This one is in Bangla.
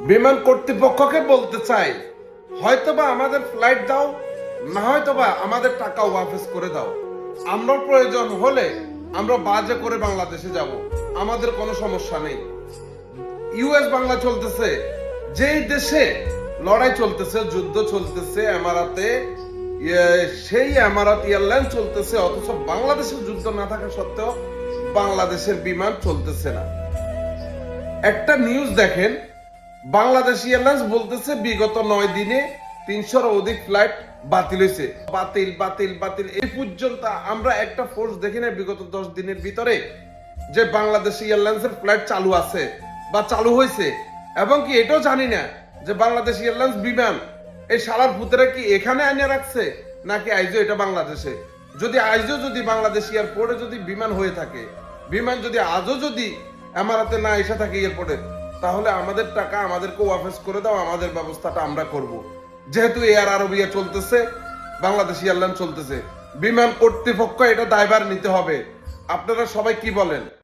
বিমান কর্তৃপক্ষকে বলতে চাই, হয়তোবা আমাদের ফ্লাইট দাও, না হয়তোবা আমাদের টাকা ওয়াপস করে দাও। আমরা প্রয়োজন হলে আমরা বাজে করে বাংলাদেশে যাব, আমাদের কোনো সমস্যা নেই। ইউএস বাংলা চলতেছে, যেই দেশে লড়াই চলতেছে, যুদ্ধ চলতেছে এমারাতে, সেই এমারাত এয়ারলাইন চলতেছে, অথচ বাংলাদেশের যুদ্ধ না থাকা সত্ত্বেও বাংলাদেশের বিমান চলতেছে না। একটা নিউজ দেখেন, বাংলাদেশ এয়ারলাইন্স বলতেছে বিগত 9 দিনে 300-র অধিক ফ্লাইট বাতিল হয়েছে। বাতিল বাতিল বাতিল, এই পর্যন্ত আমরা একটা ফোর্স দেখি না বিগত 10 দিনের ভিতরে যে বাংলাদেশ এয়ারলাইন্সের ফ্লাইট চালু আছে বা চালু হয়েছে। এবং কি এটাও জানি না যে বাংলাদেশ এয়ারলাইন্স বিমান এই শালার ভূতেরা কি এখানে আনিয়ে রাখছে নাকি আইজো এটা বাংলাদেশে। যদি আইজো যদি বাংলাদেশ এয়ারপোর্টে যদি বিমান হয়ে থাকে, বিমান যদি আজও যদি আমারাতে না এসে থাকে এয়ারপোর্টে, তাহলে আমাদের টাকা আমাদেরকে ওয়াপস করে দাও, আমাদের ব্যবস্থাটা আমরা করব। যেহেতু এয়ার আরবিয়া চলতেছে, বাংলাদেশ এয়ারলাইন চলতেছে, বিমান কর্তৃপক্ষ এটা দায়ভার নিতে হবে। আপনারা সবাই কি বলেন?